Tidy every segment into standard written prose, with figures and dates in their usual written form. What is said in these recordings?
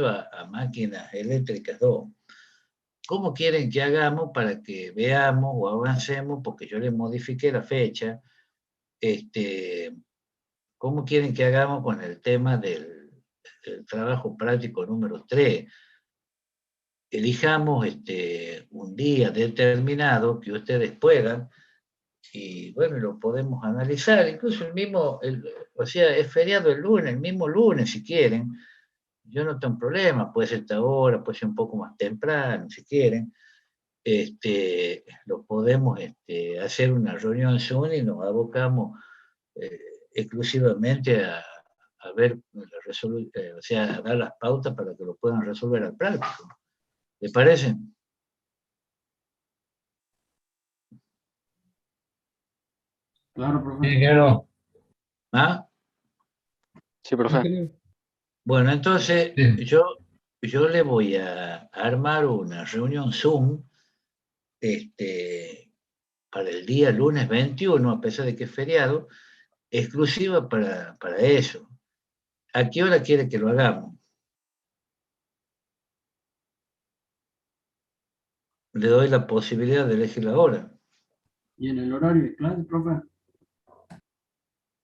a máquinas eléctricas 2. ¿Cómo quieren que hagamos para que veamos o avancemos? Porque yo le modifiqué la fecha. ¿Cómo quieren que hagamos con el tema del trabajo práctico número 3? Elijamos un día determinado que ustedes puedan, y bueno, lo podemos analizar. Incluso o sea, es feriado el lunes, el mismo lunes si quieren. Yo no tengo problema, puede ser esta hora, puede ser un poco más temprano si quieren. Lo podemos hacer una reunión Zoom y nos abocamos eh, exclusivamente a ver, o sea, a dar las pautas para que lo puedan resolver al práctico. ¿Le parece? Claro, profe. Sí, claro. ¿Ah? Sí, profe. Bueno, entonces Sí. yo le voy a armar una reunión Zoom para el día lunes 21, a pesar de que es feriado, exclusiva para eso. ¿A qué hora quiere que lo hagamos? Le doy la posibilidad de elegir la hora. ¿Y en el horario de clase, profe?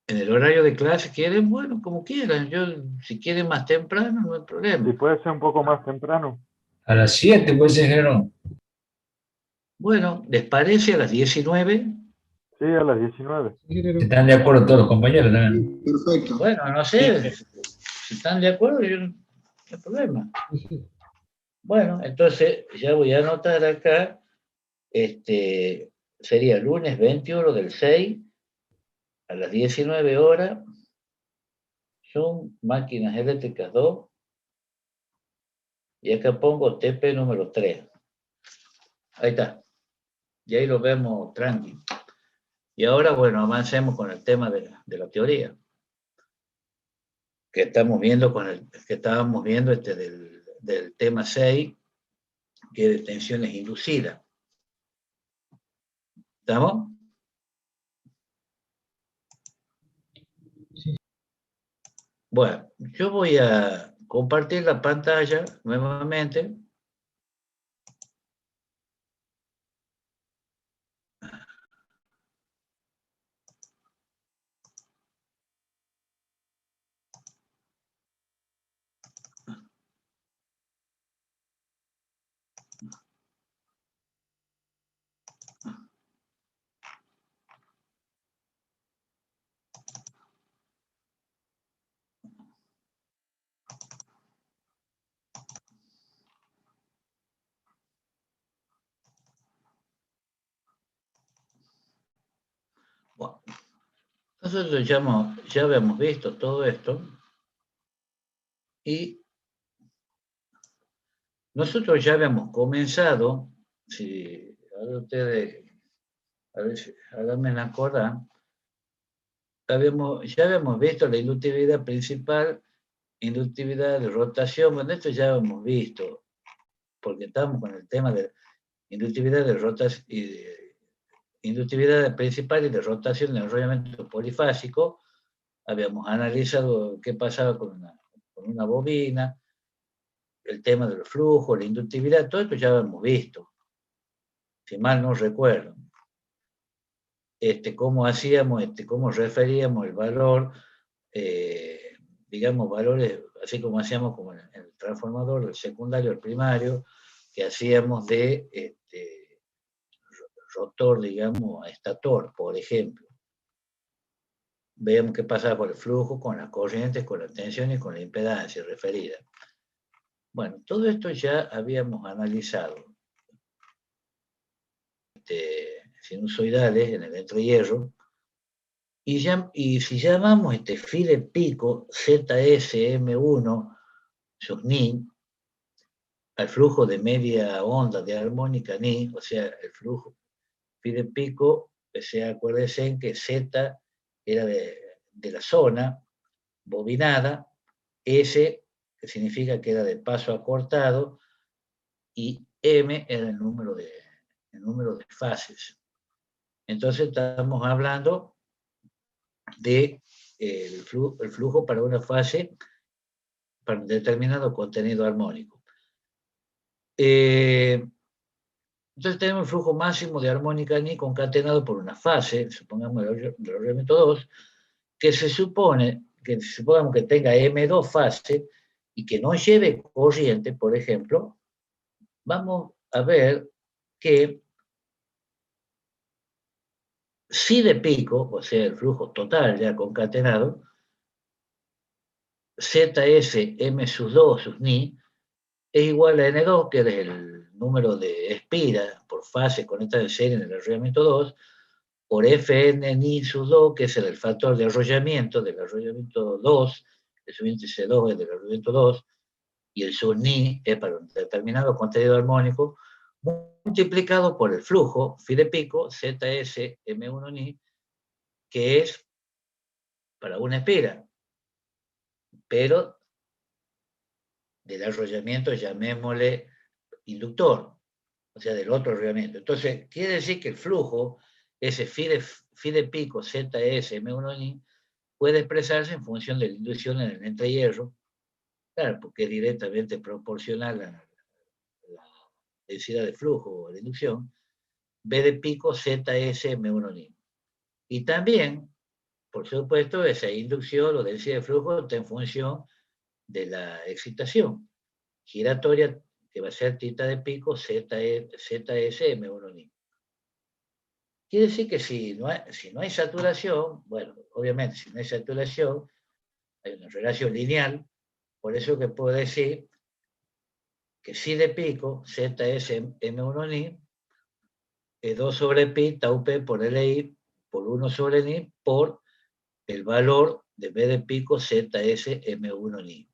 En el horario de clase quieren, bueno, como quieran. Yo, si quieren más temprano, no hay problema. Si puede ser un poco más temprano. A las 7, pues, ingeniero. Bueno, ¿les parece a las 19? Sí, a las 19. ¿Están de acuerdo todos los compañeros también? Perfecto. Bueno, no sé, si están de acuerdo, yo no hay problema. Bueno, entonces ya voy a anotar acá, sería lunes 21 del 6 a las 19 horas, son máquinas eléctricas 2, y acá pongo TP número 3. Ahí está. Y ahí lo vemos tranqui. Y ahora, bueno, avancemos con el tema de la teoría. Que estamos viendo que estábamos viendo del tema 6, que es de tensiones inducidas. ¿Estamos? Bueno, yo voy a compartir la pantalla nuevamente. Bueno, nosotros ya habíamos visto todo esto y nosotros ya habíamos comenzado, si ahora ustedes, a ver si háganme acordar, ya habíamos visto la inductividad principal, inductividad de rotación, bueno, esto ya hemos visto, porque estamos con el tema de inductividad de rotación y de inductividad principal y de rotación de enrollamiento polifásico. Habíamos analizado qué pasaba con una bobina, el tema del flujo, la inductividad, todo esto ya lo hemos visto, si mal no recuerdo. Cómo hacíamos, cómo referíamos el valor, digamos, valores, así como hacíamos como en el transformador, el secundario, el primario, que hacíamos de rotor, digamos, a estator, por ejemplo. Veamos qué pasaba con el flujo, con las corrientes, con la tensión y con la impedancia referida. Bueno, todo esto ya habíamos analizado. Sinusoidales en el entrehierro. Y si llamamos phi de pico ZSM1 sub ni al flujo de media onda de armónica ni, o sea, el flujo phi de pico, acuérdense que Z era de la zona bobinada, S, que significa que era de paso acortado, y M era el número de fases. Entonces estamos hablando de el flujo para una fase para un determinado contenido armónico. Entonces tenemos el flujo máximo de armónica Ni concatenado por una fase, supongamos el arrollamiento 2, que supongamos que tenga M2 fase y que no lleve corriente, por ejemplo, vamos a ver que si de pico, o sea, el flujo total ya concatenado, ZS M sus 2 sus Ni, es igual a N2, que es el número de espiras por fase conectada en serie en el arrollamiento 2, por Fn Ni sus 2, que es el factor de arrollamiento del arrollamiento 2, el subíndice 2 es del arrollamiento 2, y el sub Ni es para un determinado contenido armónico, multiplicado por el flujo phi de pico ZS M1 Ni, que es para una espira, pero del arrollamiento llamémosle inductor, o sea, del otro arrollamiento. Entonces, quiere decir que el flujo, ese phi de pico ZS M1 Ni, puede expresarse en función de la inducción en el entrehierro, claro, porque es directamente proporcional a la densidad de flujo o la inducción, B de pico ZS M1 Ni. Y también, por supuesto, esa inducción o densidad de flujo está en función de la excitación giratoria, que va a ser tita de pico ZS M1 Ni. Quiere decir que si no hay saturación, bueno, obviamente si no hay saturación, hay una relación lineal, por eso que puedo decir que si de pico ZS M1 Ni es 2 sobre pi tau p por LI por 1 sobre Ni por el valor de B de pico ZS M1 Ni.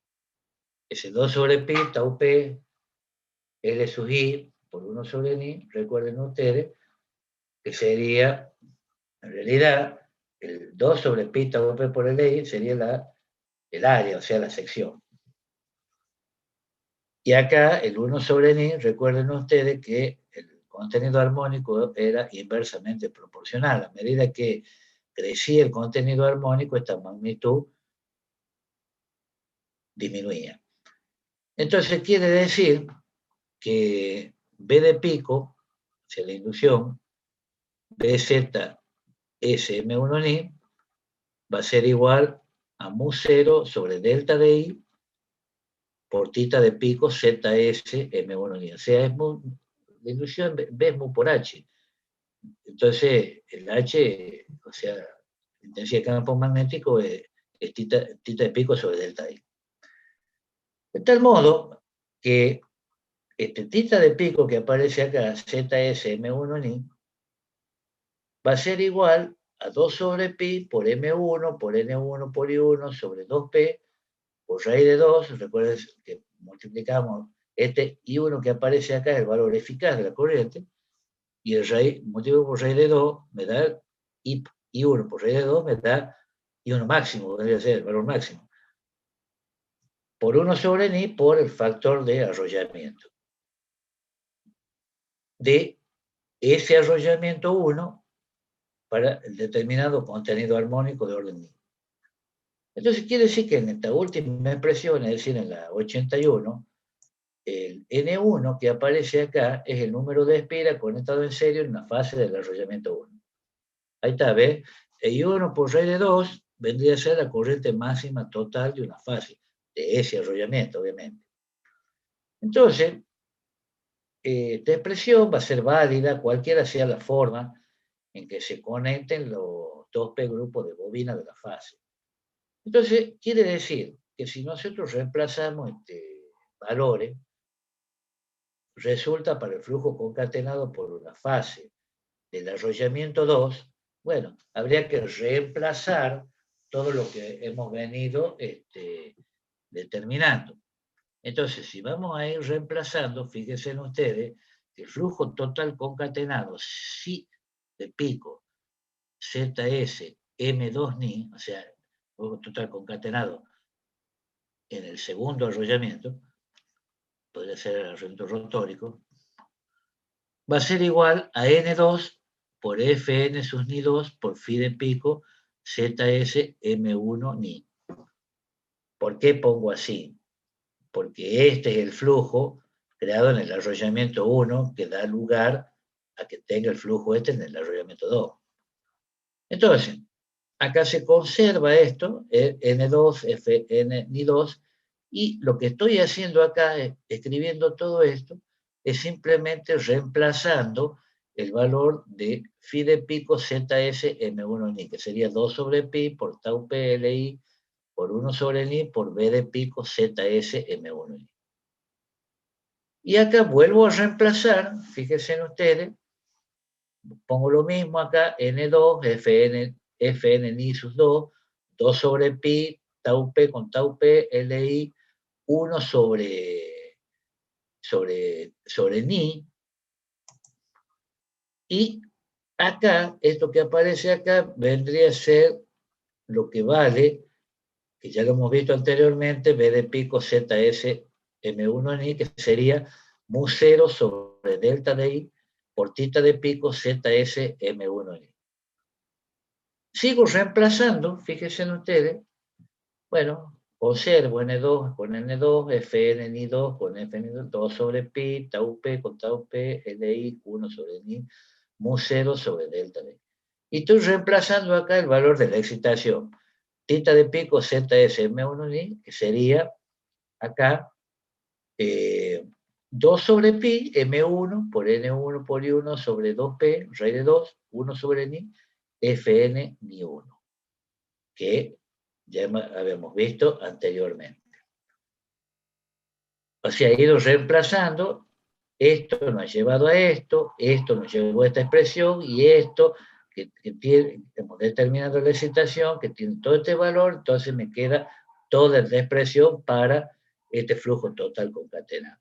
Ese 2 sobre pi tau p L sub I por 1 sobre Ni, recuerden ustedes, que sería, en realidad, el 2 sobre pi tau p por LI sería el área, o sea, la sección. Y acá, el 1 sobre Ni, recuerden ustedes que el contenido armónico era inversamente proporcional. A medida que crecía el contenido armónico, esta magnitud disminuía. Entonces, quiere decir que B de pico, o sea, la inducción, BZ SM1 Ni, va a ser igual a mu 0 sobre delta de I por tita de pico ZS M1 Ni. O sea, la inducción B es mu por H. Entonces, el H, o sea, la intensidad de campo magnético es tita de pico sobre delta I. De tal modo que este tita de pico que aparece acá, ZS M1 Ni, va a ser igual a 2 sobre pi por M1 por N1 por I1 sobre 2P por raíz de 2. Recuerden que multiplicamos este I1 que aparece acá, el valor eficaz de la corriente, y el raíz, multiplicado por raíz de 2, me da I1 por raíz de 2, me da I1 máximo, debería ser el valor máximo. Por 1 sobre Ni por el factor de arrollamiento. De ese arrollamiento 1 para el determinado contenido armónico de orden Ni. Entonces quiere decir que en esta última expresión, es decir, en la 81, el N1 que aparece acá es el número de espira conectado en serio en una fase del arrollamiento 1. Ahí está, ¿ves? El I1 por raíz de 2 vendría a ser la corriente máxima total de una fase, de ese arrollamiento, obviamente. Entonces, esta expresión va a ser válida cualquiera sea la forma en que se conecten los 2P grupos de bobina de la fase. Entonces, quiere decir que si nosotros reemplazamos valores, resulta para el flujo concatenado por una fase del arrollamiento 2, bueno, habría que reemplazar todo lo que hemos venido determinando. Entonces, si vamos a ir reemplazando, fíjense en ustedes, que el flujo total concatenado, si de pico, ZS, M2 Ni, o sea, flujo total concatenado en el segundo arrollamiento, podría ser el arrollamiento rotórico, va a ser igual a N2 por Fn sus Ni 2 por phi de pico ZS M1 Ni. ¿Por qué pongo así? porque este es el flujo creado en el arrollamiento 1 que da lugar a que tenga el flujo este en el arrollamiento 2. Entonces, acá se conserva esto, N2, Fn, Ni2, y lo que estoy haciendo acá, escribiendo todo esto, es simplemente reemplazando el valor de phi de pico ZS M1 Ni, que sería 2 sobre pi por tau P Li por 1 sobre Ni por B de pico ZS M1 Ni. Y acá vuelvo a reemplazar, fíjense en ustedes, pongo lo mismo acá, N2, Fn Ni sus 2, 2 sobre pi, tau P con tau P, Li, 1 sobre Ni, y acá, esto que aparece acá, vendría a ser lo que vale, que ya lo hemos visto anteriormente, B de pico ZS M1 Ni, que sería mu 0 sobre delta de I por tita de pico ZS M1 Ni. Sigo reemplazando, fíjense en ustedes, bueno, observo N2 con N2, Fn Ni2 con Fn2, 2 sobre pi, tau P con tau P, Li, 1 sobre Ni, mu 0 sobre delta de I. Y estoy reemplazando acá el valor de la excitación. Tita de pico ZS M1 Ni, que sería acá 2 sobre pi, M1 por N1 por I1 sobre 2P, raíz de 2, 1 sobre Ni, Fn Ni1, que ya habíamos visto anteriormente. O sea, he ido reemplazando, esto nos ha llevado a esto nos llevó a esta expresión, y esto, que tiene, hemos determinado la excitación, que tiene todo este valor, entonces me queda toda la expresión para este flujo total concatenado.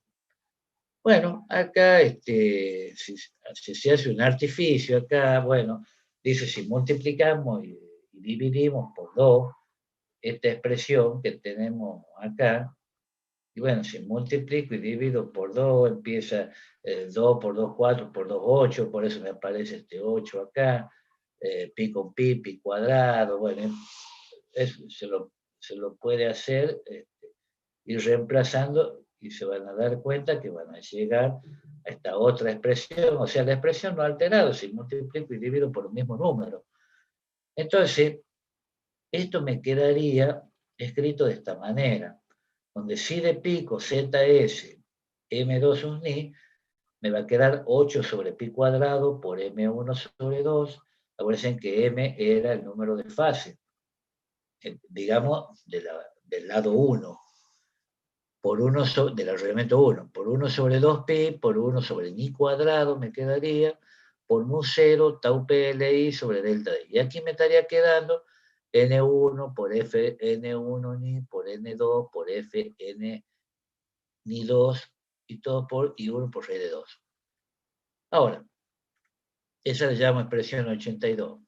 Bueno, acá si se hace un artificio, acá, bueno, dice si multiplicamos y dividimos por 2 esta expresión que tenemos acá, y bueno, si multiplico y divido por 2, empieza 2 por 2, 4, por 2, 8, por eso me aparece este 8 acá, pi con pi cuadrado, bueno, eso se lo puede hacer, ir reemplazando, y se van a dar cuenta que van a llegar a esta otra expresión, o sea, la expresión no ha alterado, si multiplico y divido por el mismo número. Entonces, esto me quedaría escrito de esta manera, donde phi de pico ZS M2 sub Ni me va a quedar 8 sobre pi cuadrado por M1 sobre 2. Acuérdense que M era el número de fase, digamos, del lado 1, por 1 del arrollamiento 1, por 1 sobre 2pi, por 1 sobre Ni cuadrado me quedaría, por mu 0, tau P Li sobre delta de I. Y aquí me estaría quedando N1 por Fn1 Ni, por N2 por Fn Ni2, y todo por I1 por raíz de 2. Ahora, esa le llamo expresión 82.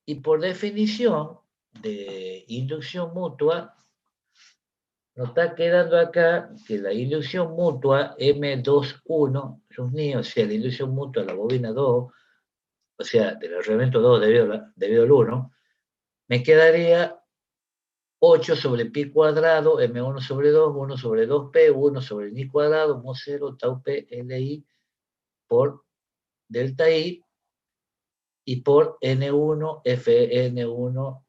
Y por definición de inducción mutua, nos está quedando acá que la inducción mutua M21 sus Ni, o sea, la inducción mutua de la bobina 2, o sea, del arrollamiento 2 debido al 1, me quedaría 8 sobre pi cuadrado, M1 sobre 2, 1 sobre 2P, 1 sobre Ni cuadrado, mu 0, tau P, Li, por delta I, y por N1, Fn1,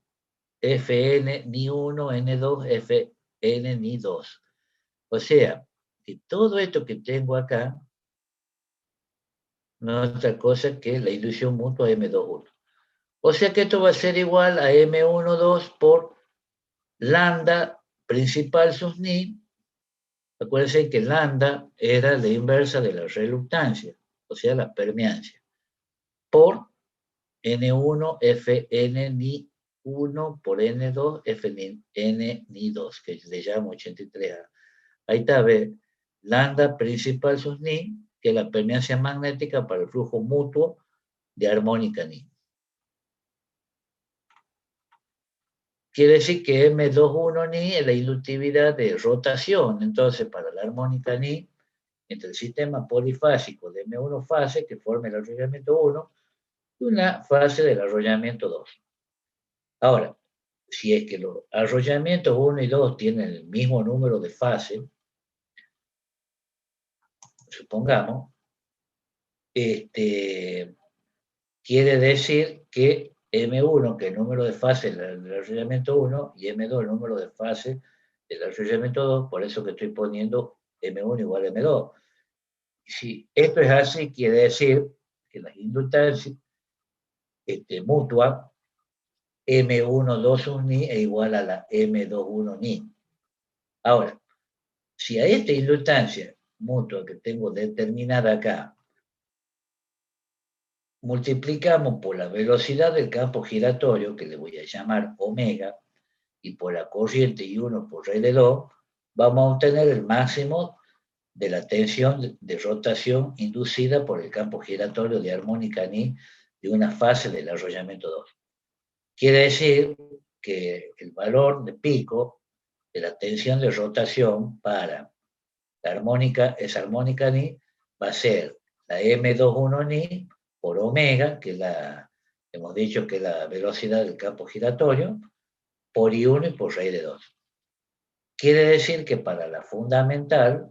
Fn Ni1, N2, Fn Ni2. O sea, que todo esto que tengo acá no es otra cosa que la inducción mutua M21. O sea que esto va a ser igual a M12 por lambda principal sus Ni. Acuérdense que lambda era la inversa de la reluctancia, o sea, la permeancia, por N1 Fn Ni 1 por N2 Fn Ni 2, que le llamo 83A. Ahí está, ve, lambda principal sus Ni, que es la permeancia magnética para el flujo mutuo de armónica Ni. Quiere decir que M21 Ni es la inductividad de rotación, entonces para la armónica Ni, entre el sistema polifásico de M1 fase, que forma el arrollamiento 1, y una fase del arrollamiento 2. Ahora, si es que los arrollamientos 1 y 2 tienen el mismo número de fases, supongamos, quiere decir que M1, que es el número de fases del arrollamiento 1, y M2, el número de fases del arrollamiento 2, por eso que estoy poniendo M1 igual a M2. Si esto es así, quiere decir que las inductancias mutua M1,2 ni es igual a la M2,1 ni. Ahora, si a esta inductancia mutua que tengo determinada acá, multiplicamos por la velocidad del campo giratorio, que le voy a llamar omega, y por la corriente y 1 por R de 2, vamos a obtener el máximo de la tensión de rotación inducida por el campo giratorio de armónica ni de una fase del arrollamiento 2. Quiere decir que el valor de pico de la tensión de rotación para la armónica, esa armónica ni, va a ser la M21 ni por omega, que hemos dicho que es la velocidad del campo giratorio, por I1 y por raíz de 2. Quiere decir que para la fundamental,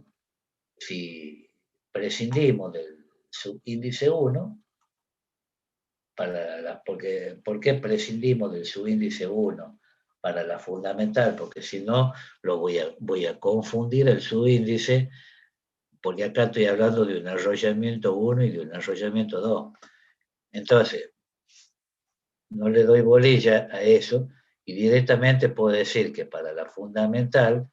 si prescindimos del subíndice 1, ¿por qué prescindimos del subíndice 1 para la fundamental? Porque si no, voy a confundir el subíndice, porque acá estoy hablando de un arrollamiento 1 y de un arrollamiento 2. Entonces, no le doy bolilla a eso y directamente puedo decir que para la fundamental,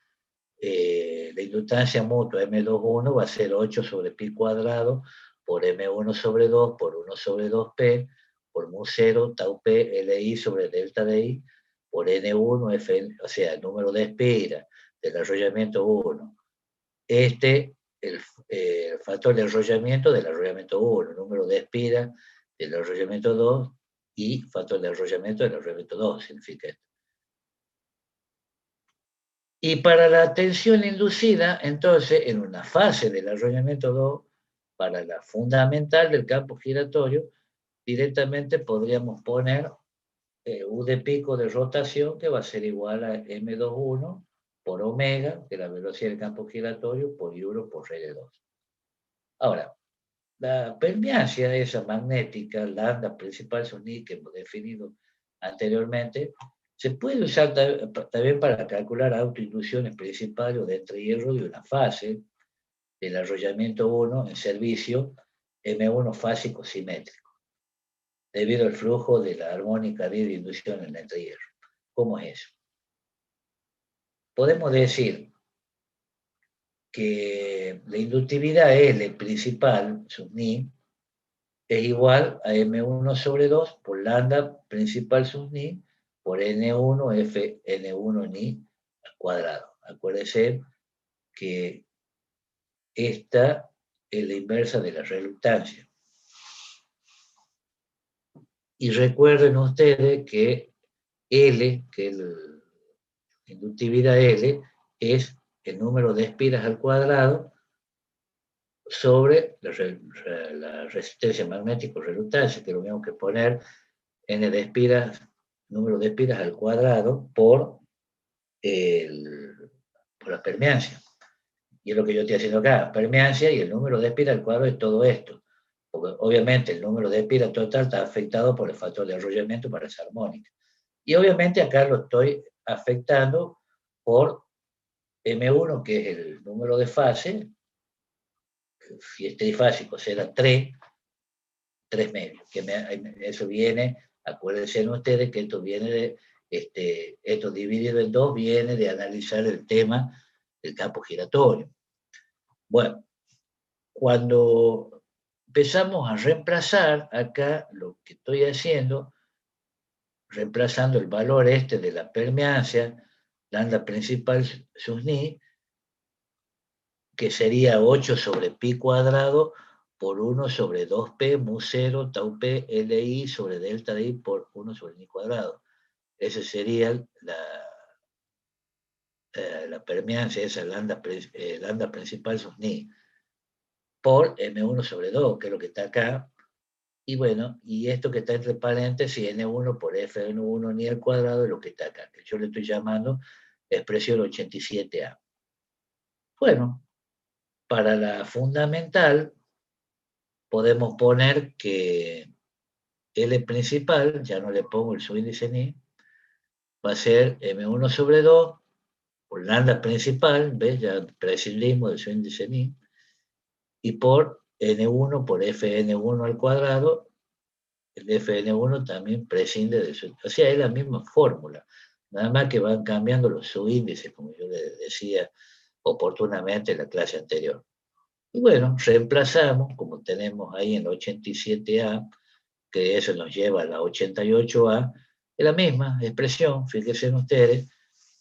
la inductancia mutua M21 va a ser 8 sobre pi cuadrado por M1 sobre 2 por 1 sobre 2P por mu0 tau P LI sobre delta de I por N1 F, o sea, el número de espira del arrollamiento 1. El factor de arrollamiento del arrollamiento 1, el número de espira del arrollamiento 2 y factor de arrollamiento del arrollamiento 2, significa esto. Y para la tensión inducida, entonces, en una fase del arrollamiento 2, para la fundamental del campo giratorio, directamente podríamos poner U de pico de rotación, que va a ser igual a M21 por omega, que es la velocidad del campo giratorio, por I1 por R de 2. Ahora, la permeancia esa magnética, lambda principal sonido que hemos definido anteriormente, se puede usar también para calcular autoinducciones principales o de entrehierro de una fase del arrollamiento 1 en servicio M1 fásico simétrico, debido al flujo de la armónica de inducción en el entrehierro. ¿Cómo es eso? Podemos decir que la inductividad L principal, sub ni, es igual a M1 sobre 2 por lambda principal sub ni por N1 F N1 ni al cuadrado. Acuérdense que esta es la inversa de la reluctancia. Y recuerden ustedes que L, que es la inductividad L, es el número de espiras al cuadrado sobre la resistencia magnético-reluctancia, que lo mismo que poner n de espiras, número de espiras al cuadrado por la permeancia. Y es lo que yo estoy haciendo acá, permeancia y el número de espiras al cuadrado es todo esto. Porque obviamente el número de espiras total está afectado por el factor de arrollamiento para esa armónica. Y obviamente acá lo estoy afectando por M1, que es el número de fase, si es trifásico será 3 medios. Eso viene, acuérdense ustedes que esto viene de, esto dividido en 2 viene de analizar el tema del campo giratorio. Bueno, cuando empezamos a reemplazar acá, lo que estoy haciendo, reemplazando el valor de la permeancia, lambda principal sus ni, que sería 8 sobre pi cuadrado por 1 sobre 2p mu0 tau p li sobre delta de I por 1 sobre ni cuadrado. Esa sería la permeancia, esa lambda principal sus ni, por M1 sobre 2, que es lo que está acá, Y bueno, y esto que está entre paréntesis, N1 por Fn1 ni al cuadrado es lo que está acá, que yo le estoy llamando expresión 87A. Bueno, para la fundamental podemos poner que L principal, ya no le pongo el subíndice ni, va a ser M1 sobre 2 por lambda principal, ¿ves? Ya prescindimos del subíndice ni, y por N1 por Fn1 al cuadrado, el Fn1 también prescinde de su... O sea, es la misma fórmula, nada más que van cambiando los subíndices, como yo les decía oportunamente en la clase anterior. Y bueno, reemplazamos, como tenemos ahí en la 87A, que eso nos lleva a la 88A, es la misma expresión, fíjense ustedes,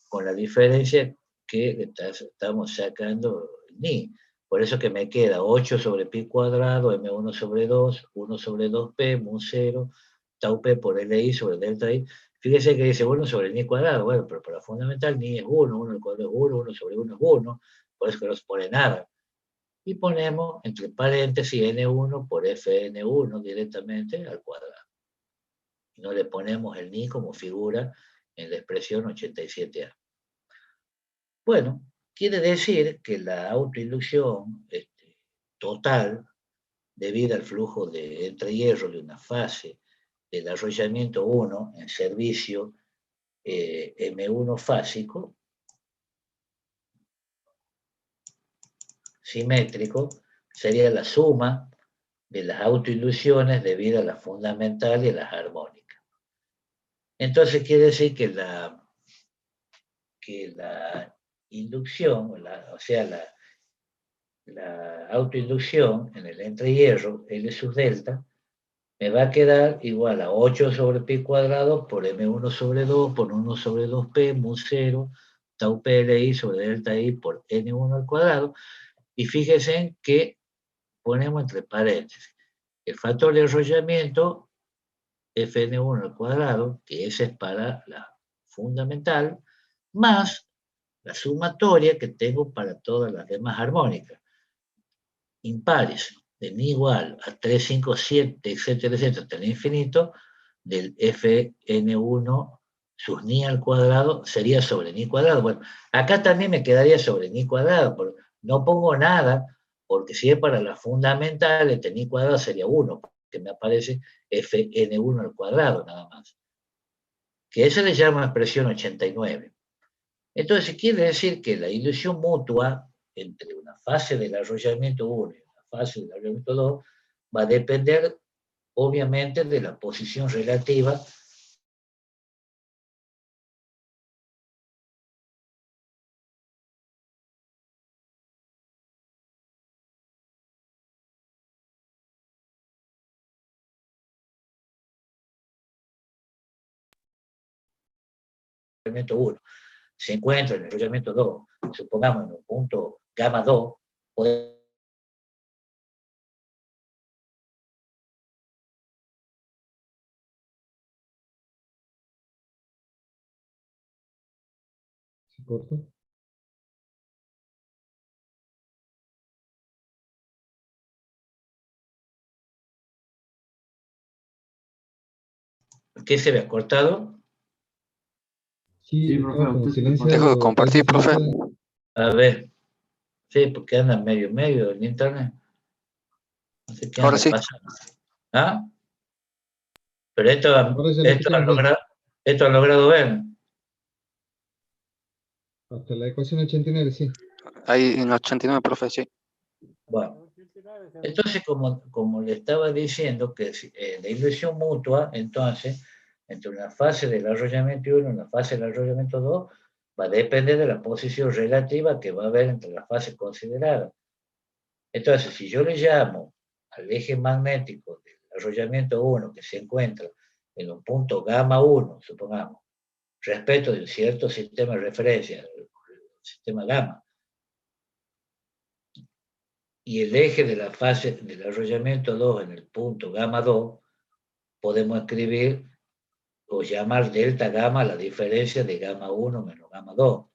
con la diferencia que estamos sacando ni. Por eso que me queda 8 sobre pi cuadrado, m1 sobre 2, 1 sobre 2p, mu 0, tau p por li sobre delta i. Fíjese que dice 1 sobre ni cuadrado, bueno, pero para fundamental ni es 1, 1 al cuadrado es 1, 1 sobre 1 es 1, por eso que no se pone nada. Y ponemos entre paréntesis n1 por fn1 directamente al cuadrado. Y no le ponemos el ni como figura en la expresión 87A. Bueno, quiere decir que la autoinducción total, debido al flujo de entrehierro de una fase del arrollamiento 1 en servicio M1 fásico, simétrico, sería la suma de las autoinducciones debido a la fundamental y a las armónicas. Entonces quiere decir que la inducción, o sea, la autoinducción en el entrehierro, L sub delta, me va a quedar igual a 8 sobre pi cuadrado por M1 sobre 2 por 1 sobre 2p, mu 0, tau PLI sobre delta I por N1 al cuadrado. Y fíjense que ponemos entre paréntesis el factor de arrollamiento Fn1 al cuadrado, que ese es para la fundamental, más la sumatoria que tengo para todas las demás armónicas. Impares, de ni igual a 3, 5, 7, etcétera, etcétera, hasta el infinito, del Fn1 sus ni al cuadrado sería sobre ni cuadrado. Bueno, acá también me quedaría sobre ni cuadrado, pero no pongo nada, porque si es para las fundamentales, de ni cuadrado sería 1, que me aparece Fn1 al cuadrado nada más. Que eso le llamo expresión 89. Entonces quiere decir que la inducción mutua entre una fase del arrollamiento 1 y una fase del arrollamiento 2 va a depender obviamente de la posición relativa del arrollamiento 1. Se encuentra en el arrollamiento 2, supongamos en un punto gamma 2, podemos corto. ¿qué se ve cortado? Sí, Sí, profe, como usted silencio. Dejo de compartir, profe. A ver, sí, porque anda medio en internet. No sé qué Ahora anda sí. pasando. ¿Ah? Pero Ahora ya lo escuchamos bien. esto han logrado ver. Hasta la ecuación 89, sí. Ahí en 89, profe, sí. Bueno, entonces como le estaba diciendo que la inducción mutua, entonces, entre una fase del arrollamiento 1 y una fase del arrollamiento 2, va a depender de la posición relativa que va a haber entre las fases consideradas. Entonces, si yo le llamo al eje magnético del arrollamiento 1 que se encuentra en un punto gamma 1, supongamos, respecto de un cierto sistema de referencia, el sistema gamma, y el eje de la fase del arrollamiento 2 en el punto gamma 2, podemos escribir o llamar delta gamma la diferencia de gamma 1 menos gamma 2.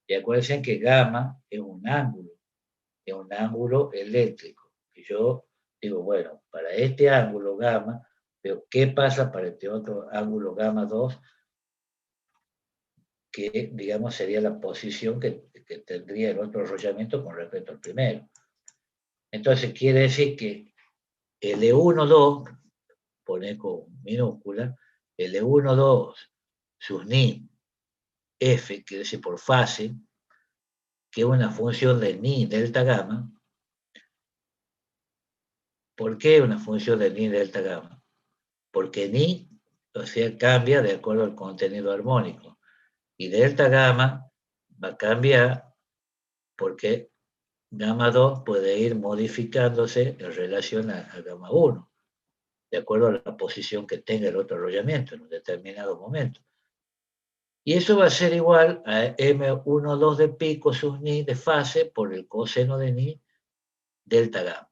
Y acuérdense que gamma es un ángulo eléctrico, que yo digo, bueno, para este ángulo gamma, pero ¿qué pasa para este otro ángulo gamma 2? Que, digamos, sería la posición que tendría el otro enrollamiento con respecto al primero. Entonces, quiere decir que L1,2, pone con minúscula, L1,2 sus ni F, quiere decir por fase, que es una función de ni delta gamma. ¿Por qué una función de ni delta gamma? Porque ni, o sea, cambia de acuerdo al contenido armónico. Y delta gamma va a cambiar porque gamma 2 puede ir modificándose en relación a gamma 1, de acuerdo a la posición que tenga el otro enrollamiento en un determinado momento. Y eso va a ser igual a M1,2 de pico sus ni de fase por el coseno de ni delta gamma.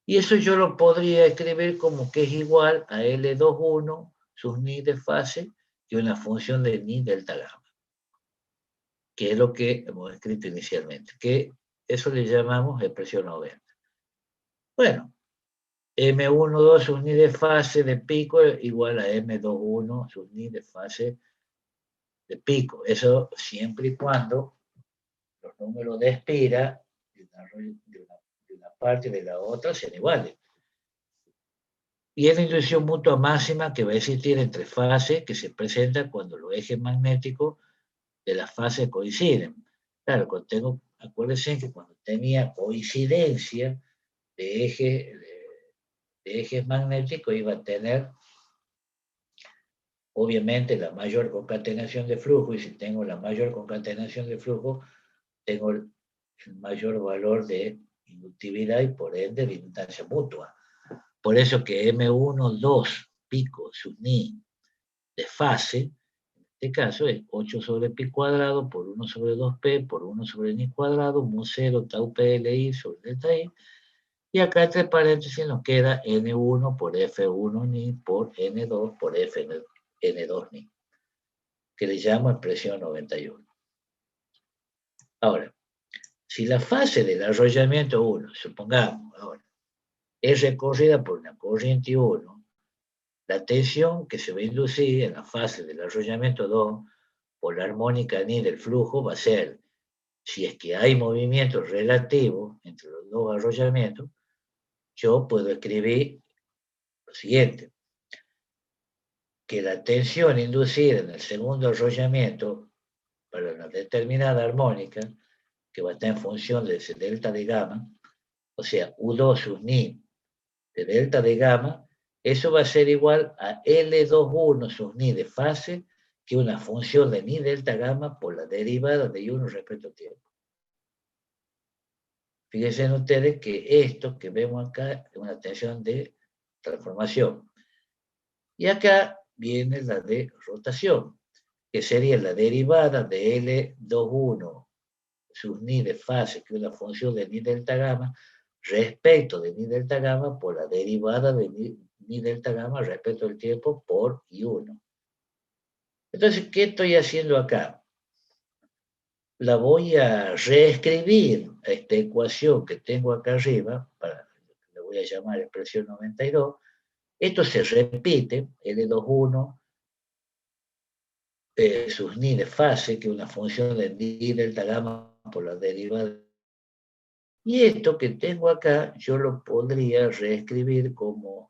Y eso yo lo podría escribir como que es igual a L2,1 sus ni de fase que una función de ni delta gamma, que es lo que hemos escrito inicialmente, que eso le llamamos expresión 90. Bueno, M1,2 sus ni de fase de pico igual a M2,1 sus ni de fase de pico. Eso siempre y cuando los números de espira de una parte y de la otra sean iguales. Y es la inducción mutua máxima que va a existir entre fases que se presenta cuando los ejes magnéticos de las fases coinciden. Claro, acuérdense que cuando tenía coincidencia de ejes magnéticos iba a tener obviamente la mayor concatenación de flujo, y si tengo la mayor concatenación de flujo, tengo el mayor valor de inductividad y por ende de inductancia mutua. Por eso que M1,2 pico sus ni de fase, en este caso es 8 sobre pi cuadrado por 1 sobre 2p por 1 sobre ni cuadrado, mu 0 tau PLI sobre delta I, y acá entre paréntesis nos queda N1 por F1 ni por N2 por N2 ni, que le llamo expresión 91. Ahora, si la fase del arrollamiento 1, supongamos ahora, es recorrida por una corriente 1, la tensión que se va a inducir en la fase del arrollamiento 2 por la armónica ni del flujo va a ser, si es que hay movimiento relativo entre los dos arrollamientos, yo puedo escribir lo siguiente, que la tensión inducida en el segundo arrollamiento para una determinada armónica, que va a estar en función de ese delta de gamma, o sea, U2 sus ni de delta de gamma, eso va a ser igual a L21 sus ni de fase, que una función de ni delta gamma por la derivada de I1 respecto al tiempo. Fíjense en ustedes que esto que vemos acá es una tensión de transformación. Y acá viene la de rotación, que sería la derivada de L21 sus ni de fase, que es una función de ni delta gamma, respecto de ni delta gamma por la derivada de ni delta gamma respecto al tiempo por I1. Entonces, ¿qué estoy haciendo acá? La voy a reescribir a esta ecuación que tengo acá arriba, le voy a llamar expresión 92. Esto se repite, L21 sus ni de fase, que es una función de ni delta gamma por la derivada. Y esto que tengo acá, yo lo podría reescribir como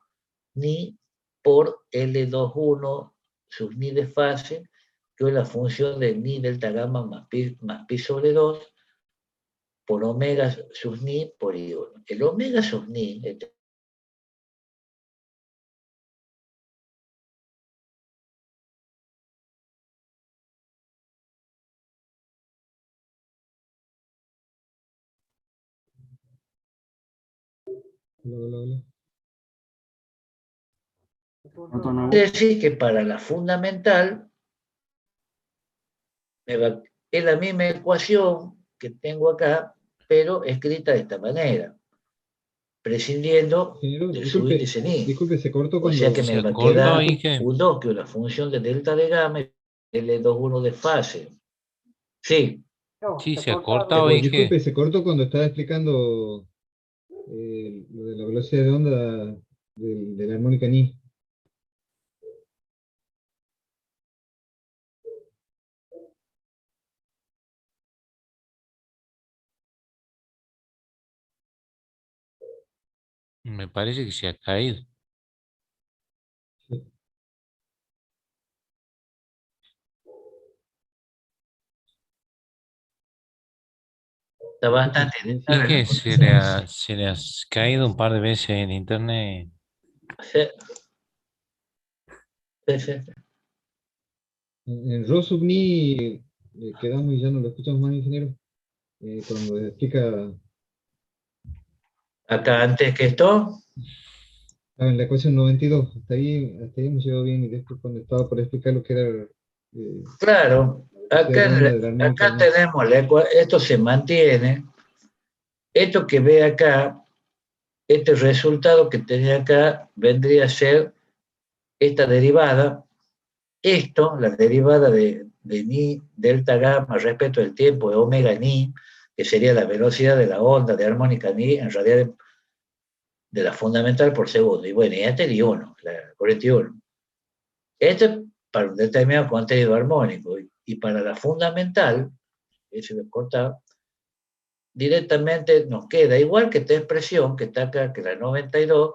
ni por L21 sus ni de fase, que es la función de ni delta gamma más pi sobre 2, por omega sus ni por I1. El omega sus ni, Hola. es decir que para la fundamental es la misma ecuación que tengo acá, pero escrita de esta manera, prescindiendo Ingeniero, de su índice ni. disculpe, se cortó O sea que cuando... me va a quedar U2, que es una función de delta de gamma, y L21 de fase. Sí. Sí, se ha cortado, Disculpe, se cortó cuando estaba explicando lo de la velocidad de onda de la armónica Ni. Me parece que se ha caído. Sí. Está bastante Sí, inestable la Que conexión. se le ha caído un par de veces en internet. Sí, sí, sí. En Rosubni quedamos y ya no lo escuchamos más, ingeniero. Cuando explica Acá antes que esto, en la ecuación 92, hasta ahí hemos llegado bien y después cuando estaba por explicar lo que era claro, velocidad acá, de onda de la armónica acá Ni. tenemos, esto se mantiene, esto que ve acá, este resultado que tenía acá, vendría a ser esta derivada, esto, la derivada de ni delta gamma respecto del tiempo de omega ni, que sería la velocidad de la onda de armónica ni en realidad de la fundamental por segundo. Y bueno, y este es I1, la corriente I1. Esto es para un determinado contenido armónico. Y para la fundamental, eso lo he cortado, directamente nos queda igual que esta expresión que está acá, que la 92,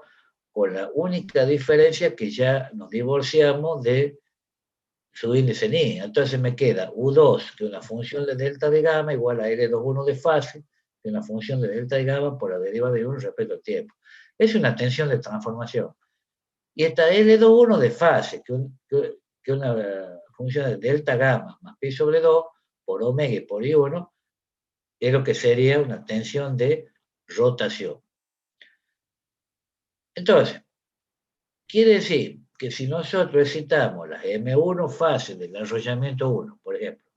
con la única diferencia que ya nos divorciamos de su índice ni. Entonces me queda U2, que es una función de delta de gamma, igual a L21 de fase, que es una función de delta de gamma por la derivada de 1 respecto al tiempo. Es una tensión de transformación. Y esta L21 de fase, que una función de delta gamma más pi sobre 2 por omega y por I1, es lo que sería una tensión de rotación. Entonces, quiere decir que si nosotros excitamos las M1 fases del arrollamiento 1, por ejemplo,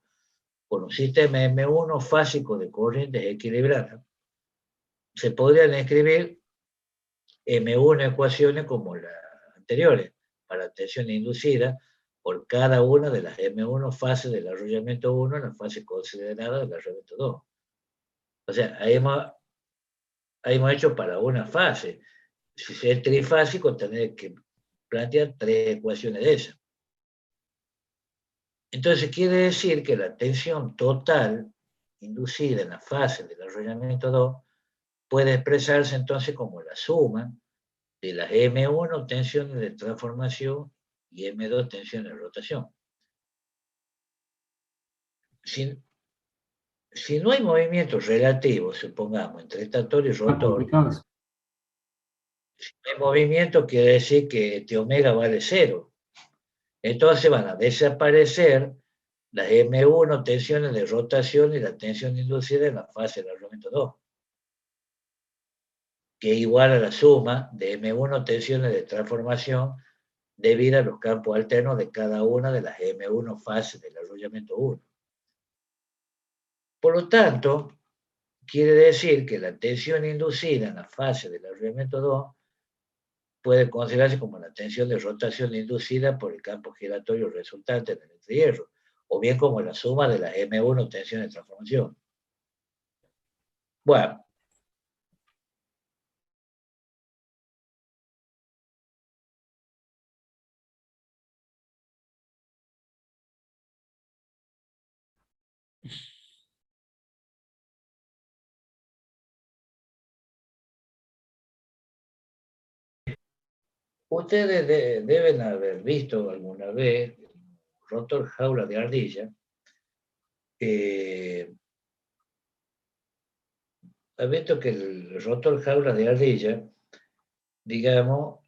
con un sistema M1 fásico de corrientes equilibradas, se podrían escribir M1 ecuaciones como las anteriores, para tensión inducida por cada una de las M1 fases del arrollamiento 1 en la fase considerada del arrollamiento 2. O sea, ahí hemos hecho para una fase. Si es trifásico, tendré que plantear tres ecuaciones de esas. Entonces quiere decir que la tensión total inducida en la fase del arrollamiento 2 puede expresarse entonces como la suma de las M1 tensiones de transformación y M2 tensiones de rotación. Si no hay movimientos relativos, supongamos, entre estator y Está rotor, complicado eso. si no hay movimiento quiere decir que este omega vale cero. Entonces van a desaparecer las M1 tensiones de rotación y la tensión inducida en la fase del arrollamiento 2, que es igual a la suma de M1 tensiones de transformación debido a los campos alternos de cada una de las M1 fases del arrollamiento 1. Por lo tanto, quiere decir que la tensión inducida en la fase del arrollamiento 2 puede considerarse como la tensión de rotación inducida por el campo giratorio resultante del entrehierro, o bien como la suma de las M1 tensiones de transformación. Bueno, ustedes deben haber visto alguna vez un rotor jaula de ardilla. Han visto que el rotor jaula de ardilla, digamos,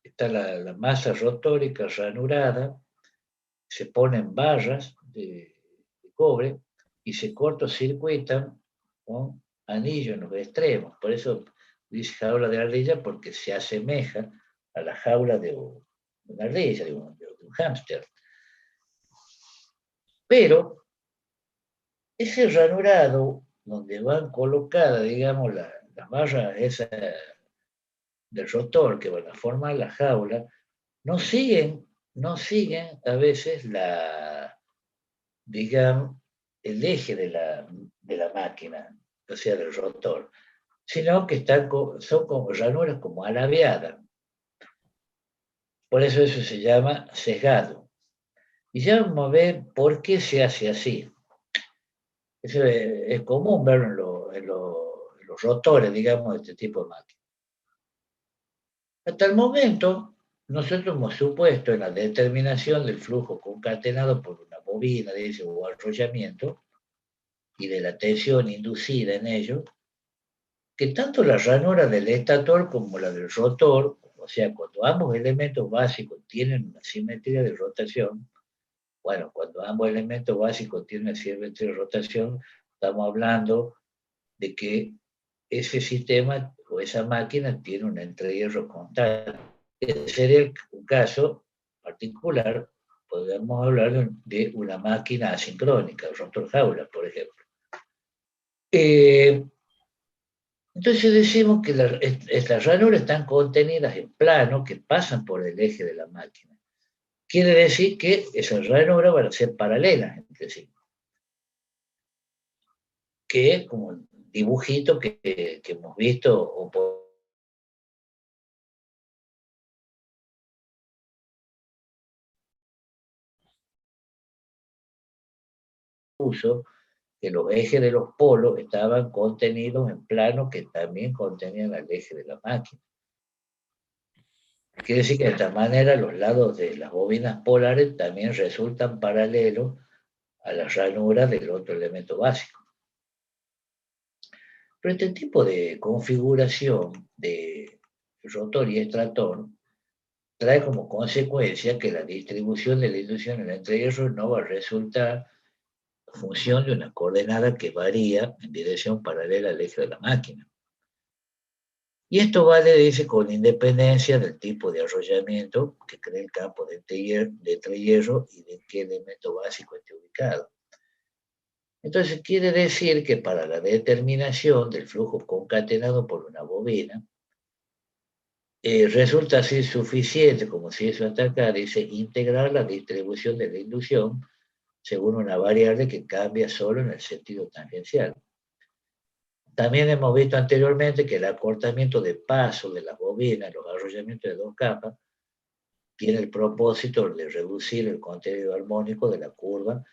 está la masa rotórica ranurada, se ponen barras de cobre y se cortocircuitan con anillos en los extremos. Por eso dice jaula de ardilla, porque se asemeja a la jaula de una ardilla, de un hámster. Pero ese ranurado, donde van colocadas, digamos, las barras esas del rotor que van a formar la jaula, no siguen a veces digamos, el eje de la máquina, o sea, del rotor, sino que son como ranuras como alabeadas. Por eso se llama sesgado. Y ya vamos a ver por qué se hace así. Eso es común verlo en los rotores, digamos, de este tipo de máquinas. Hasta el momento, nosotros hemos supuesto en la determinación del flujo concatenado por una bobina de ese o arrollamiento y de la tensión inducida en ello, que tanto la ranura del estator como la del rotor, o sea, cuando ambos elementos básicos tienen una simetría de rotación, bueno, cuando ambos elementos básicos tienen una simetría de rotación, estamos hablando de que ese sistema o esa máquina tiene una entrehierro constante. Ese sería un caso particular, podríamos hablar de una máquina asincrónica, rotor jaula, por ejemplo. Entonces decimos que estas ranuras están contenidas en planos que pasan por el eje de la máquina. Quiere decir que esas ranuras van a ser paralelas entre sí. Que es como el dibujito que hemos visto o por uso, que los ejes de los polos estaban contenidos en planos que también contenían el eje de la máquina. Quiere decir que de esta manera los lados de las bobinas polares también resultan paralelos a las ranuras del otro elemento básico. Pero este tipo de configuración de rotor y estrator trae como consecuencia que la distribución de la inducción en el entrehierro no va a resultar función de una coordenada que varía en dirección paralela al eje de la máquina. Y esto vale, dice, con independencia del tipo de arrollamiento que cree el campo de entrehierro y de qué elemento básico esté ubicado. Entonces quiere decir que para la determinación del flujo concatenado por una bobina, resulta así suficiente, como se hizo hasta acá, dice, integrar la distribución de la inducción según una variable que cambia solo en el sentido tangencial. También hemos visto anteriormente que el acortamiento de paso de las bobinas, los arrollamientos de dos capas, tiene el propósito de reducir el contenido armónico de la curva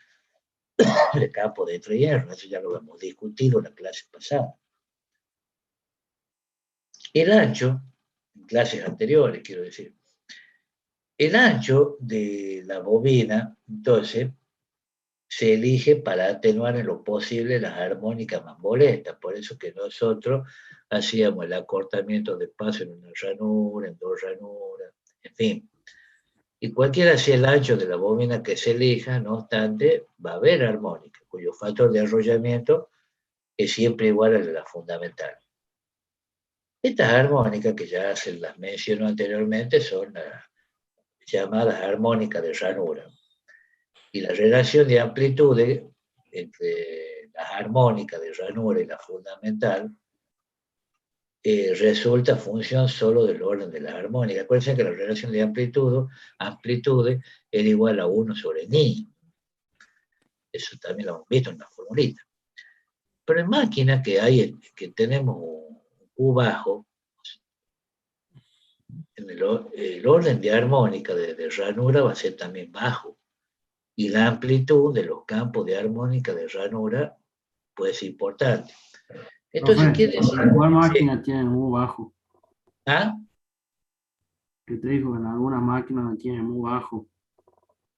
de campo de entrehierro. Eso ya lo hemos discutido en la clase pasada. El ancho, en clases anteriores quiero decir, el ancho de la bobina, entonces, se elige para atenuar en lo posible las armónicas más molestas. Por eso que nosotros hacíamos el acortamiento de paso en una ranura, en dos ranuras, en fin. Y cualquiera sea el ancho de la bobina que se elija, no obstante, va a haber armónica, cuyo factor de arrollamiento es siempre igual al de la fundamental. Estas armónicas, que ya se las mencionó anteriormente, son las llamadas armónicas de ranura. Y la relación de amplitudes entre las armónicas de ranura y la fundamental resulta función solo del orden de las armónicas. Acuérdense que la relación de amplitudes era igual a 1 sobre ni. Eso también lo hemos visto en la formulita. Pero en máquinas que tenemos un Q bajo, el orden de armónica de ranura va a ser también bajo. Y la amplitud de los campos de armónica de ranura puede ser importante. Entonces, Profe, quiere decir... ¿cuál máquina tiene mu bajo? ¿Ah? Que te dijo que en algunas máquinas tiene mu bajo.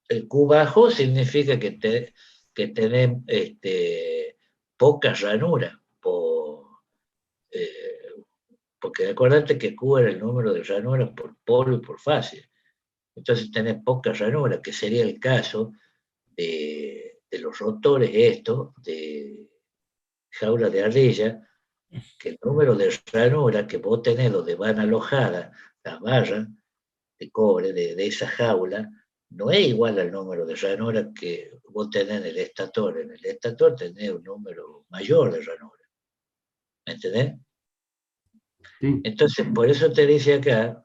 El Q bajo significa que tenemos poca ranura, porque acuérdate que Q era el número de ranuras por polo y por fase. Entonces tenés poca ranura, que sería el caso de los rotores estos, de jaula de ardilla, que el número de ranuras que vos tenés donde van alojadas las barras de cobre de esa jaula, no es igual al número de ranuras que vos tenés en el estator. En el estator tenés un número mayor de ranuras. ¿Me entendés? Sí. Entonces, por eso te dice acá,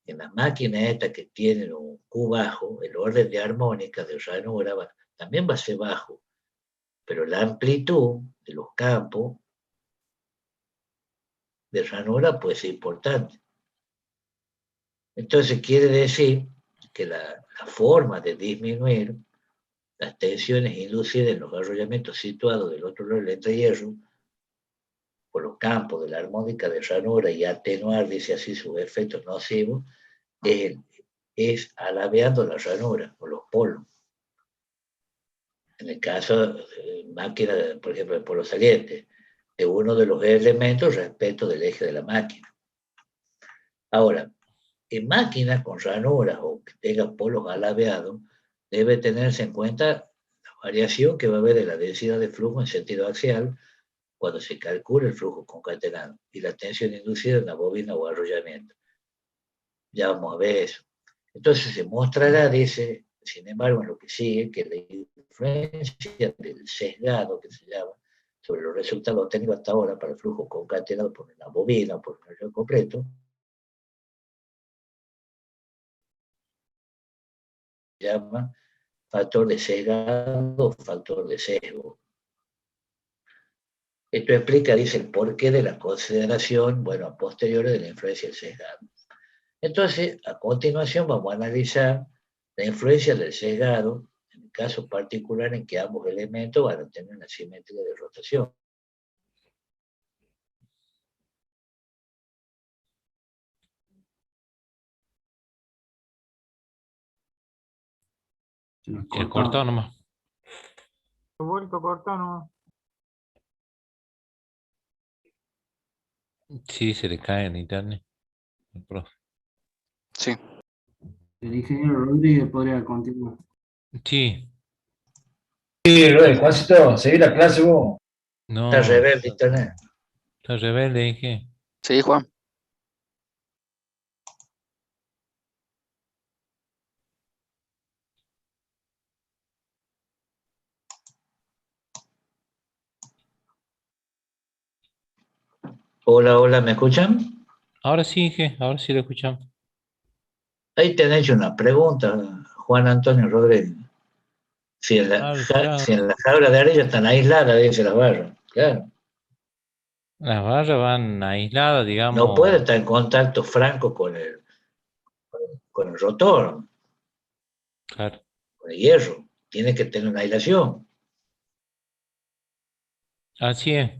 en las máquinas estas que tienen un Q bajo, el orden de armónica de ranura también va a ser bajo, pero la amplitud de los campos de ranura puede ser importante. Entonces quiere decir que la forma de disminuir las tensiones inducidas en los arrollamientos situados del otro lado del entrehierro por los campos de la armónica de ranura y atenuar, dice así, sus efectos nocivos, es alabeando la ranura o los polos. En el caso de máquina, por ejemplo, de polo saliente, es uno de los elementos respecto del eje de la máquina. Ahora, en máquinas con ranuras o que tengan polos alabeados, debe tenerse en cuenta la variación que va a haber de la densidad de flujo en sentido axial cuando se calcula el flujo concatenado y la tensión inducida en la bobina o arrollamiento. Ya vamos a ver eso. Entonces se mostrará, dice, sin embargo, en lo que sigue, que la influencia del sesgado, que se llama, sobre los resultados obtenidos hasta ahora para el flujo concatenado por una bobina o por un arroyo completo, se llama factor de sesgado o factor de sesgo. Esto explica, dice, el porqué de la consideración, bueno, a posteriori de la influencia del sesgado. Entonces, a continuación vamos a analizar la influencia del sesgado en el caso particular en que ambos elementos van a tener una simetría de rotación. Se nos Se cortó nomás. Vuelto cortado, ¿no? Sí, se le cae en internet. El profe. Sí. El ingeniero Rodríguez podría continuar. Sí, Sí, Juancito, seguí la clase vos. no, Está rebelde internet. está rebelde, dije. Sí, Juan. Hola, hola, ¿me escuchan? Ahora sí, dije, ahora sí lo escuchamos. Ahí te han hecho una pregunta, Juan Antonio Rodríguez. Si en la, Claro. si en la jaula de arena están aisladas, dice las barras. Claro. Las barras van aisladas, No puede digamos. estar en contacto franco con el rotor, Claro. con el hierro. Tiene que tener una aislación. Así es.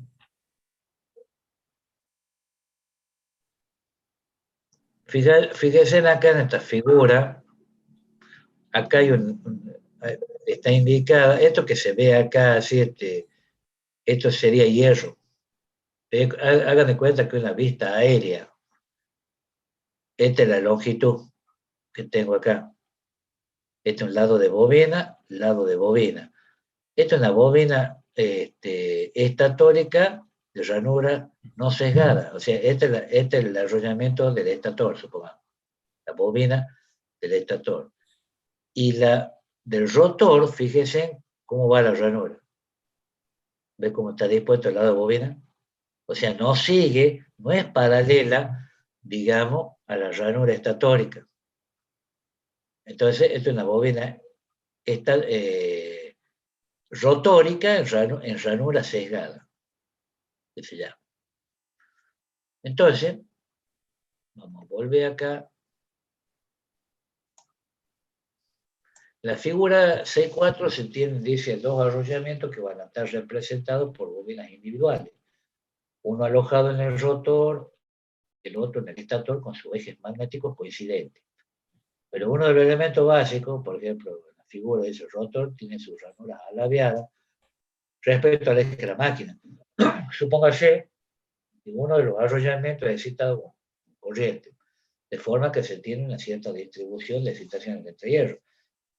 Fíjense acá en esta figura, acá hay está indicada, esto que se ve acá, así, esto sería hierro. Hagan de cuenta que una vista aérea, esta es la longitud que tengo acá. Este es un lado de bobina, lado de bobina. Esta es una bobina estatórica de ranura no sesgada. O sea, este es el arrollamiento del estator, supongamos. La bobina del estator. Y la del rotor, fíjense cómo va la ranura. ¿Ve cómo está dispuesto el lado de bobina? O sea, no sigue, no es paralela, digamos, a la ranura estatórica. Entonces, esto es una bobina rotórica en ranura sesgada, que se llama. Entonces, vamos a volver acá. La figura C4 dice dos arrollamientos que van a estar representados por bobinas individuales. Uno alojado en el rotor, el otro en el estator con sus ejes magnéticos coincidentes. Pero uno de los elementos básicos, por ejemplo, la figura de ese rotor tiene sus ranuras alabeadas respecto al eje de la máquina. Supóngase que uno de los arrollamientos es excitado con corriente, de forma que se tiene una cierta distribución de excitaciones entre hierro.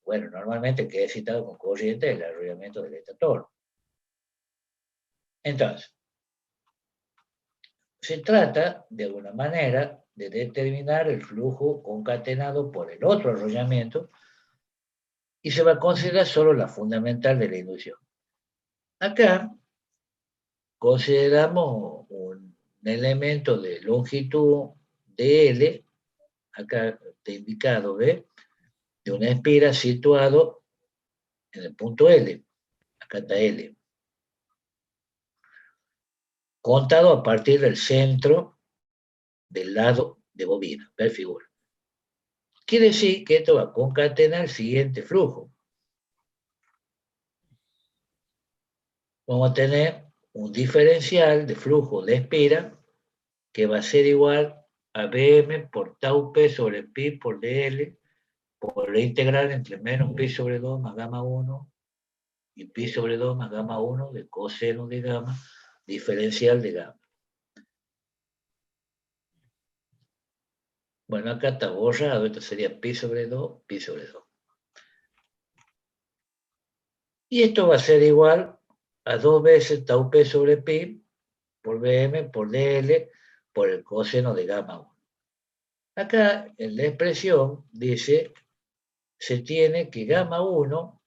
Bueno, normalmente el que es excitado con corriente es el arrollamiento del estator. Entonces, se trata, de alguna manera, de determinar el flujo concatenado por el otro arrollamiento y se va a considerar solo la fundamental de la inducción. Acá consideramos un elemento de longitud dl, acá está indicado, ¿ve? De una espira situado en el punto L, acá está L, contado a partir del centro del lado de bobina. Ver figura. Quiere decir que esto va a concatenar el siguiente flujo. Vamos a tener un diferencial de flujo de espira que va a ser igual a Bm por tau P sobre pi por dl por la integral entre menos pi sobre 2 más gamma 1 y pi sobre 2 más gamma 1 de coseno de gamma diferencial de gamma. Bueno, acá está borrado, esto sería pi sobre 2, pi sobre 2. Y esto va a ser igual a 2 veces tau P sobre pi por Bm por dl por el coseno de gamma 1. Acá en la expresión dice, se tiene que gamma 1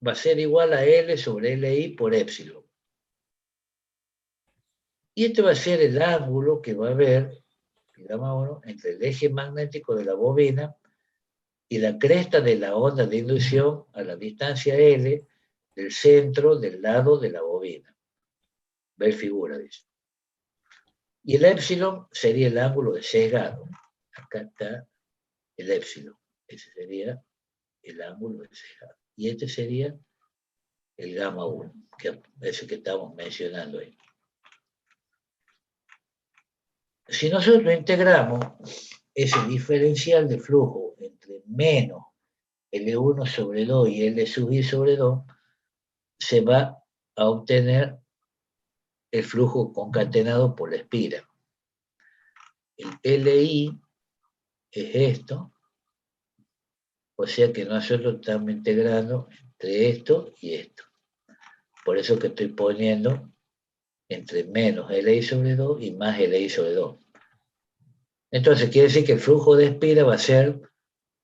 va a ser igual a L sobre Li por épsilon. Y este va a ser el ángulo que va a haber, gamma 1, entre el eje magnético de la bobina y la cresta de la onda de inducción a la distancia L del centro del lado de la bobina. Ver figura, dice. Y el épsilon sería el ángulo de sesgado. Acá está el épsilon. Ese sería el ángulo de sesgado. Y este sería el gamma 1, que es el que estamos mencionando ahí. Si nosotros integramos ese diferencial de flujo entre menos L1 sobre 2 y L sub i sobre 2, se va a obtener el flujo concatenado por la espira. El Li es esto, o sea que nosotros estamos integrando entre esto y esto. Por eso que estoy poniendo entre menos Li sobre 2 y más Li sobre 2. Entonces quiere decir que el flujo de espira va a ser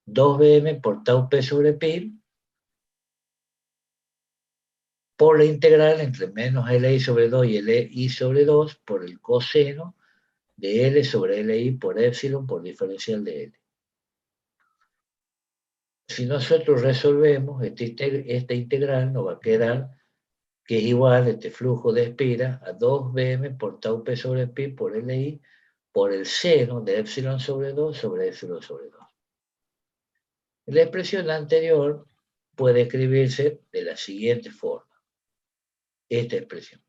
2Bm por tau P sobre pi por la integral entre menos Li sobre 2 y Li sobre 2 por el coseno de L sobre Li por épsilon por diferencial de L. Si nosotros resolvemos esta integral, nos va a quedar que es igual este flujo de espira a 2Bm por tau P sobre pi por Li por el seno de épsilon sobre 2 sobre épsilon sobre 2. La expresión anterior puede escribirse de la siguiente forma. Esta expresión.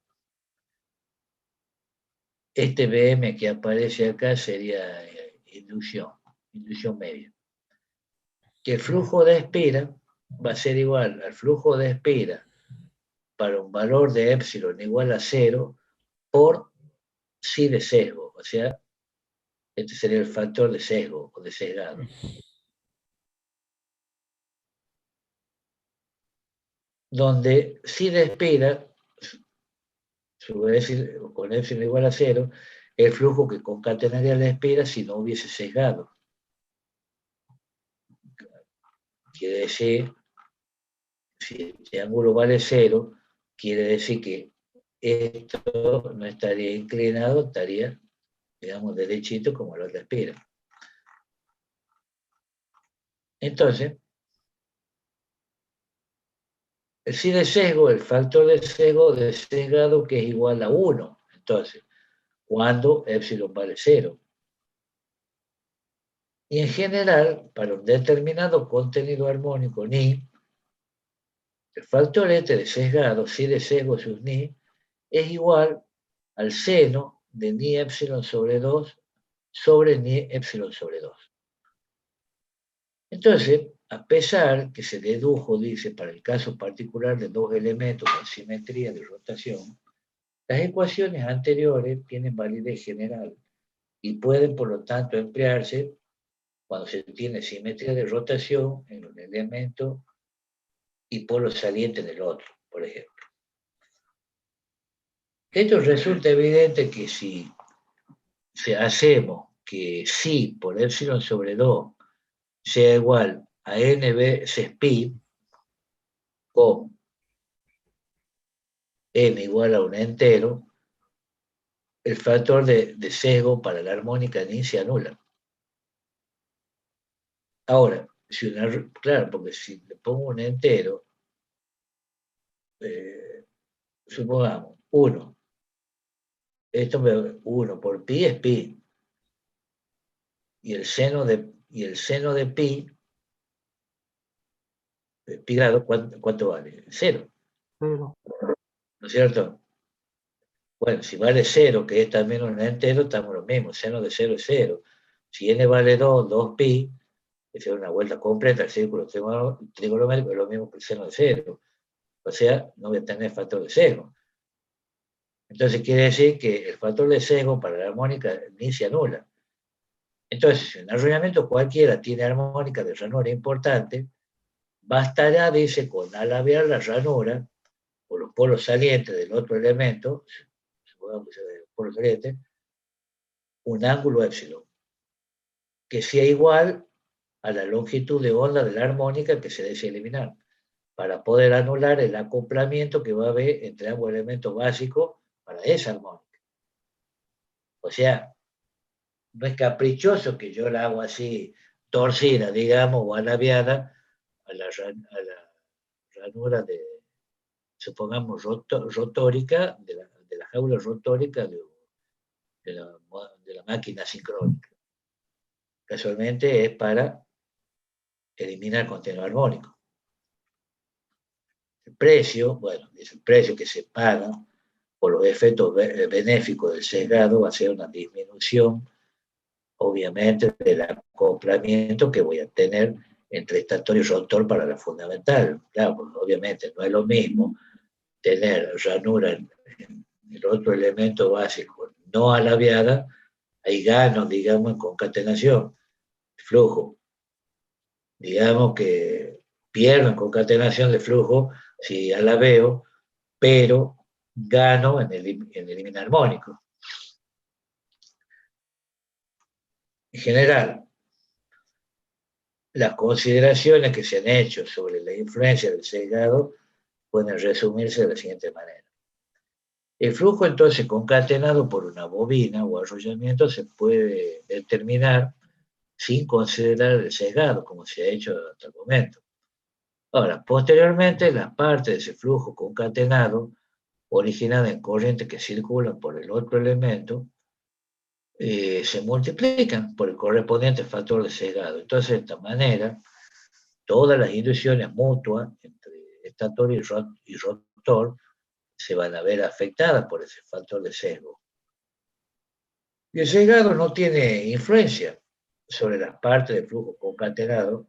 Este Bm que aparece acá sería inducción media. Que el flujo de espira va a ser igual al flujo de espira para un valor de épsilon igual a 0 por psi de sesgo. O sea, este sería el factor de sesgo o de sesgado. Donde psi de espira, con épsilon igual a 0, el flujo que concatenaría la espira si no hubiese sesgado. Quiere decir, si este ángulo vale 0, quiere decir que esto no estaría inclinado, estaría, digamos, derechito como la otra espira. Entonces, el psi de sesgo, el factor de sesgo de sesgado que es igual a 1. Entonces, cuando épsilon vale 0. Y en general, para un determinado contenido armónico ni, el factor este de sesgado, psi de sesgo sus ni, es igual al seno de ni épsilon sobre 2 sobre ni épsilon sobre 2. Entonces, a pesar que se dedujo, dice, para el caso particular de dos elementos con simetría de rotación, las ecuaciones anteriores tienen validez general y pueden, por lo tanto, emplearse cuando se tiene simetría de rotación en un elemento y polo saliente en el otro, por ejemplo. Esto resulta evidente que si hacemos que psi por épsilon sobre 2 sea igual a n veces pi, con n igual a un entero, el factor de sesgo para la armónica ni se anula. Ahora, claro, porque si le pongo un entero, supongamos 1, 1 por pi es pi, y el seno de pi, pi grado, ¿cuánto vale? 0, Cero. ¿no es cierto? Bueno, si vale 0, que es también un entero, estamos lo mismo, seno de 0 es 0. Si n vale 2, 2pi, es una vuelta completa al círculo trigonométrico, es lo mismo que el seno de 0. O sea, no voy a tener factor de sesgo. Entonces quiere decir que el factor de sesgo para la armónica ni se anula. Entonces, si un arrollamiento cualquiera tiene armónica de ranura importante, bastará, dice, con alabear la ranura o los polos salientes del otro elemento, supongamos que sea el polo saliente, un ángulo épsilon, que sea igual a la longitud de onda de la armónica que se desea eliminar, para poder anular el acoplamiento que va a haber entre ambos elementos básicos para esa armónica. O sea, no es caprichoso que yo la hago así torcida, digamos, o alabeada a la ranura de, supongamos, rotórica, de la jaula rotórica de la máquina sincrónica. Casualmente es para eliminar contenido armónico. El precio, bueno, es el precio que se paga por los efectos benéficos del sesgado, va a ser una disminución, obviamente, del acoplamiento que voy a tener entre estator y rotor para la fundamental. Claro, pues, obviamente no es lo mismo tener ranura en el otro elemento básico no alabeada, hay ganos, digamos, en concatenación, flujo. Digamos que pierdo en concatenación de flujo si alabeo, pero gano en eliminar armónico. En general, las consideraciones que se han hecho sobre la influencia del sesgado pueden resumirse de la siguiente manera. El flujo entonces concatenado por una bobina o arrollamiento se puede determinar sin considerar el sesgado, como se ha hecho hasta el momento. Ahora, posteriormente, las partes de ese flujo concatenado, originadas en corrientes que circulan por el otro elemento, se multiplican por el correspondiente factor de sesgado. Entonces, de esta manera, todas las inducciones mutuas entre estator y rotor se van a ver afectadas por ese factor de sesgo. Y el sesgado no tiene influencia sobre las partes del flujo concatenado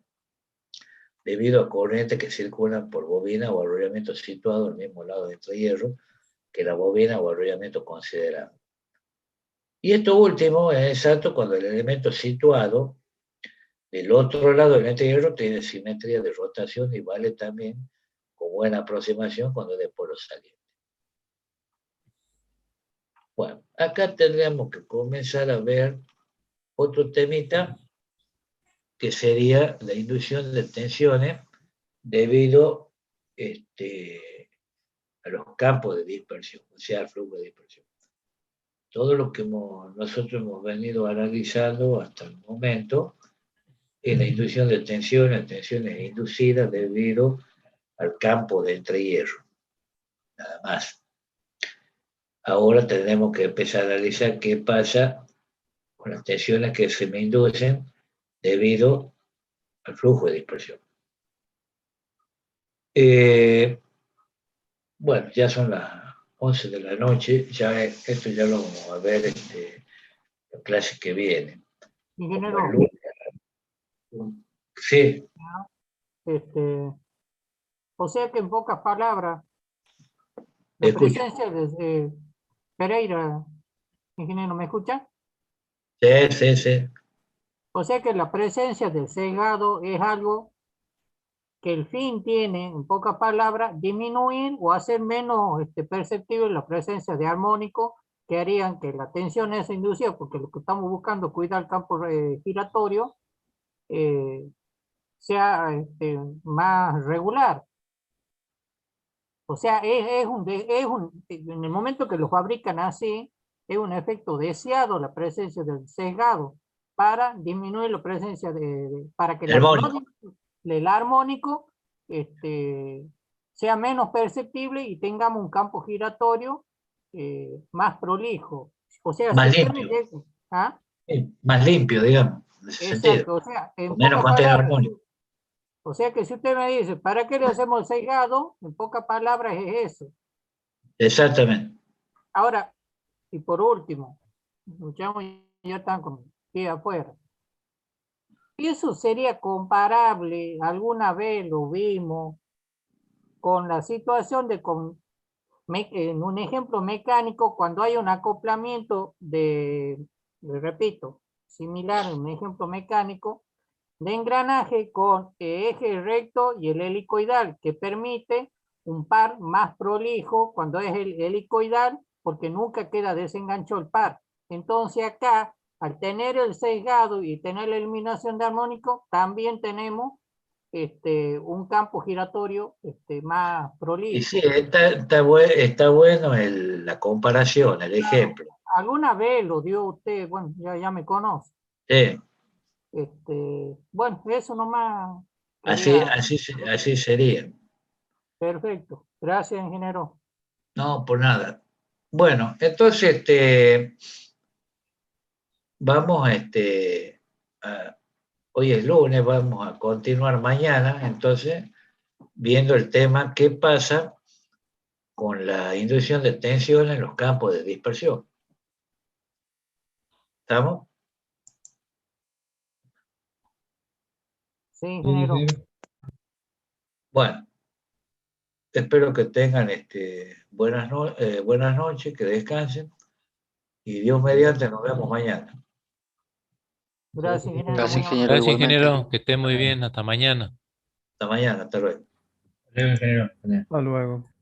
debido a corrientes que circulan por bobina o arrollamiento situado al mismo lado de entrehierro que la bobina o arrollamiento considerado. Y esto último es exacto cuando el elemento situado del otro lado del entrehierro tiene simetría de rotación y vale también con buena aproximación cuando es de polo saliente. Bueno, acá tendríamos que comenzar a ver otro temita que sería la inducción de tensiones debido a los campos de dispersión, o sea, al flujo de dispersión. Todo lo que nosotros hemos venido analizando hasta el momento es la inducción de tensiones inducidas debido al campo de entrehierro, nada más. Ahora tenemos que empezar a analizar qué pasa con las tensiones que se me inducen debido al flujo de dispersión. Bueno, ya son las 11 de la noche, esto ya lo vamos a ver la clase que viene. Ingeniero, Sí, o sea que en pocas palabras, la escucho. presencia de Pereira, ingeniero, ¿me escucha? Sí. O sea que la presencia del sesgado es algo que el fin tiene, en pocas palabras, disminuir o hacer menos perceptible la presencia de armónicos que harían que la tensión esa inducida, porque lo que estamos buscando, cuidar el campo giratorio, sea más regular. O sea, en el momento que lo fabrican así, es un efecto deseado la presencia del sesgado para disminuir la presencia para que el armónico sea menos perceptible y tengamos un campo giratorio más prolijo. O sea, Más limpio. ¿ah? Más limpio, digamos. en ese sentido. Exacto, o sea, en Con menos pocas contenido palabras, armónico. o sea que si usted me dice, ¿para qué le hacemos el sesgado? En pocas palabras es eso. Exactamente. Ahora, y por último, muchachos ya están con pie afuera. Y eso sería comparable, alguna vez lo vimos, con la situación de, en un ejemplo mecánico, cuando hay un acoplamiento le repito, similar, un ejemplo mecánico, de engranaje con eje recto y el helicoidal, que permite un par más prolijo cuando es el helicoidal, porque nunca queda desenganchado el par. Entonces acá, al tener el sesgado y tener la eliminación de armónico, también tenemos un campo giratorio más Y prolijo. sí, está bueno la comparación, el ejemplo. Alguna vez lo dio usted, bueno, ya me conoce. Sí, Bueno, eso nomás. así, quería- así sería. Perfecto. Gracias, ingeniero. No, por nada. Bueno, entonces vamos hoy es lunes, vamos a continuar mañana, entonces, viendo el tema qué pasa con la inducción de tensión en los campos de dispersión. ¿Estamos? Sí, Sí, ingeniero. ingeniero. Bueno, espero que tengan buenas noches, que descansen y Dios mediante nos vemos mañana. Gracias, ingeniero. Gracias, Muy amable. ingeniero, Gracias, igualmente. ingeniero. Que esté muy bien. Hasta mañana. Hasta mañana, hasta luego. Hasta luego, ingeniero. Hasta luego.